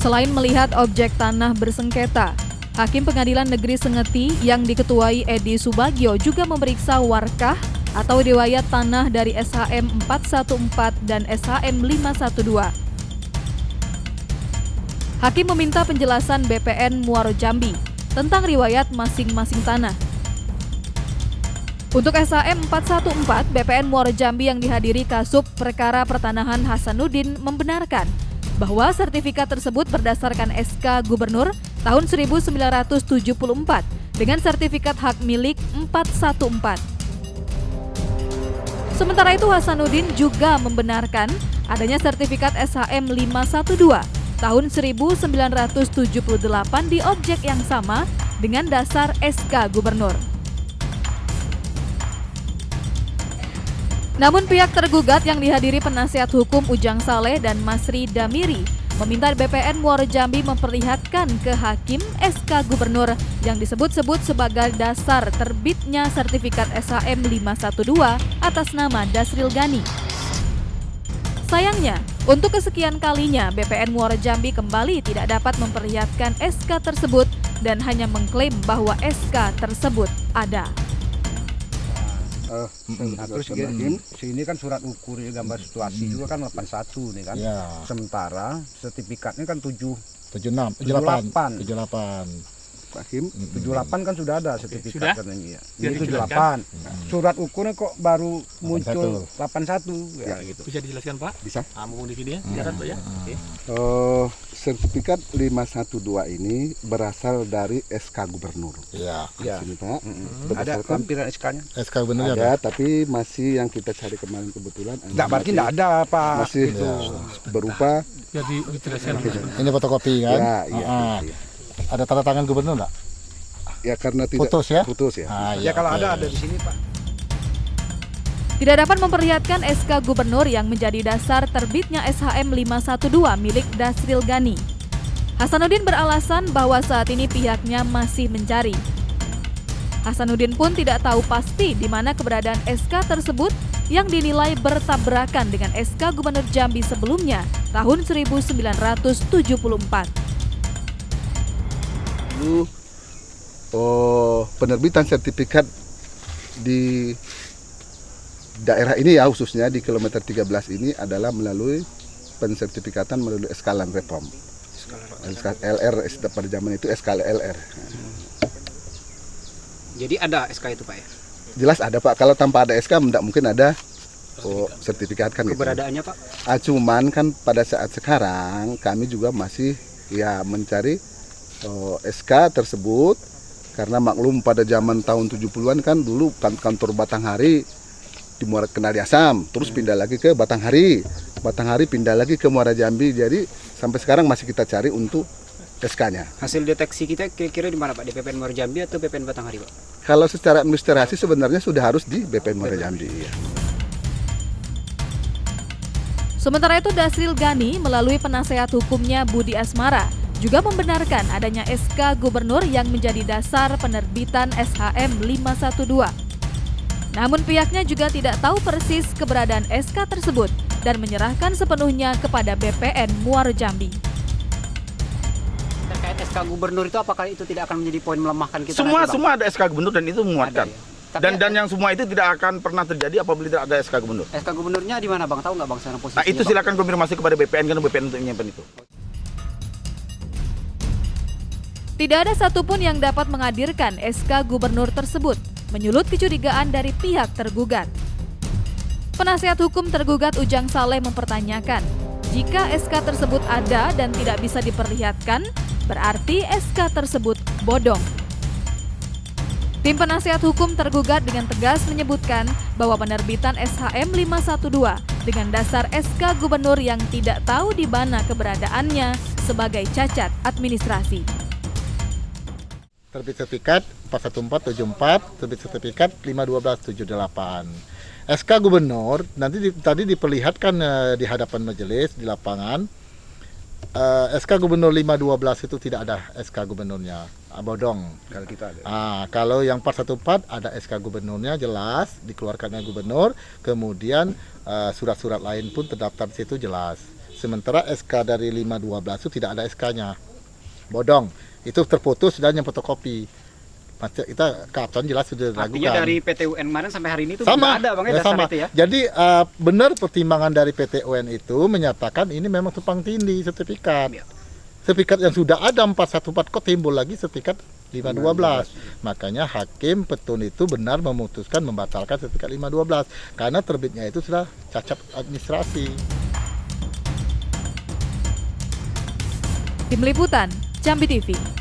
Selain melihat objek tanah bersengketa, Hakim Pengadilan Negeri Sengeti yang diketuai Edi Subagio juga memeriksa warkah atau riwayat tanah dari SHM 414 dan SHM 512. Hakim meminta penjelasan BPN Muaro Jambi tentang riwayat masing-masing tanah. Untuk SHM 414, BPN Muaro Jambi yang dihadiri Kasub Perkara Pertanahan Hasanuddin membenarkan bahwa sertifikat tersebut berdasarkan SK Gubernur tahun 1974 dengan sertifikat hak milik 414. Sementara itu Hasanuddin juga membenarkan adanya sertifikat SHM 512 tahun 1978 di objek yang sama dengan dasar SK Gubernur. Namun pihak tergugat yang dihadiri penasihat hukum Ujang Saleh dan Masri Damiri meminta BPN Muaro Jambi memperlihatkan ke Hakim SK Gubernur yang disebut-sebut sebagai dasar terbitnya sertifikat SHM 512 atas nama Dasril Gani. Sayangnya, untuk kesekian kalinya BPN Muaro Jambi kembali tidak dapat memperlihatkan SK tersebut dan hanya mengklaim bahwa SK tersebut ada. Terus sini kan surat ukur ya, gambar situasi juga kan 81 nih kan. Ya. Sementara sertifikatnya kan 78. Hakim 78 kan sudah ada sertifikat katanya. Ini 78. Surat ukurnya kok baru muncul 81 ya gitu. Bisa dijelaskan Pak? Bisa. Mumpung di sini ya. Silakan Pak ya. Sertifikat 512 ini berasal dari SK Gubernur. Ya. Sini Pak. Ada lampiran SK-nya? SK Gubernur ada, tapi masih yang kita cari kemarin kebetulan. Enggak, berarti enggak ada Pak. Masih berupa. Jadi dijelaskan. Ini fotokopi kan? Ya, iya. Ada tanda tangan gubernur nggak? Ya karena tidak putus ya. Ya kalau ada di sini Pak. Tidak dapat memperlihatkan SK Gubernur yang menjadi dasar terbitnya SHM 512 milik Dasril Gani. Hasanuddin beralasan bahwa saat ini pihaknya masih mencari. Hasanuddin pun tidak tahu pasti di mana keberadaan SK tersebut yang dinilai bertabrakan dengan SK Gubernur Jambi sebelumnya tahun 1974. Penerbitan sertifikat di daerah ini ya, khususnya di kilometer 13 ini adalah melalui pensertifikatan melalui SK Land Reform. SK LR pada zaman itu SK LR. Jadi ada SK itu Pak ya? Jelas ada Pak, kalau tanpa ada SK tidak mungkin ada sertifikat kan. Keberadaannya Pak? Cuman kan pada saat sekarang kami juga masih ya mencari SK tersebut, karena maklum pada zaman tahun 70-an kan dulu kantor Batanghari di Muara Kenali Asam, terus pindah lagi ke Batanghari pindah lagi ke Muara Jambi, jadi sampai sekarang masih kita cari untuk SK-nya. Hasil deteksi kita kira-kira di mana Pak? Di BPN Muara Jambi atau BPN Batanghari Pak? Kalau secara administrasi sebenarnya sudah harus di BPN Muara Jambi. Ya. Sementara itu Dasril Gani melalui penasehat hukumnya Budi Asmara juga membenarkan adanya SK Gubernur yang menjadi dasar penerbitan SHM 512. Namun pihaknya juga tidak tahu persis keberadaan SK tersebut dan menyerahkan sepenuhnya kepada BPN Muaro Jambi. Terkait SK Gubernur itu apakah itu tidak akan menjadi poin melemahkan kita? Semua ada SK Gubernur dan itu menguatkan. Dan yang semua itu tidak akan pernah terjadi apabila tidak ada SK Gubernur. SK Gubernurnya di mana Bang? Tahu nggak Bang sekarang posisinya? Nah itu silakan konfirmasi kepada BPN karena BPN untuk menyimpan itu. Tidak ada satupun yang dapat menghadirkan SK Gubernur tersebut, menyulut kecurigaan dari pihak tergugat. Penasihat hukum tergugat Ujang Saleh mempertanyakan, jika SK tersebut ada dan tidak bisa diperlihatkan, berarti SK tersebut bodong. Tim penasihat hukum tergugat dengan tegas menyebutkan bahwa penerbitan SHM 512 dengan dasar SK Gubernur yang tidak tahu di mana keberadaannya sebagai cacat administrasi. Terbit sertifikat 41474, terbit sertifikat 51278. SK Gubernur tadi diperlihatkan di hadapan majelis di lapangan. SK Gubernur 512 itu tidak ada SK Gubernurnya, bodong. Kalau kita ada. Kalau yang 414 ada SK Gubernurnya jelas, dikeluarkannya Gubernur, kemudian surat-surat lain pun terdaftar di situ jelas. Sementara SK dari 512 itu tidak ada SK-nya. Bodong. Itu terputus dan yang fotokopi. Kita kapan jelas sudah diragukan. Artinya dari PT UN kemarin sampai hari ini itu sama, tidak ada Bang ya, ya, dasar sama. itu ya. Jadi benar pertimbangan dari PT UN itu menyatakan ini memang tumpang tindih sertifikat. Ya. Sertifikat yang sudah ada 414 kok timbul lagi sertifikat 512. Makanya Hakim Petun itu benar memutuskan membatalkan sertifikat 512 karena terbitnya itu sudah cacat administrasi. Tim Liputan, Jambi TV.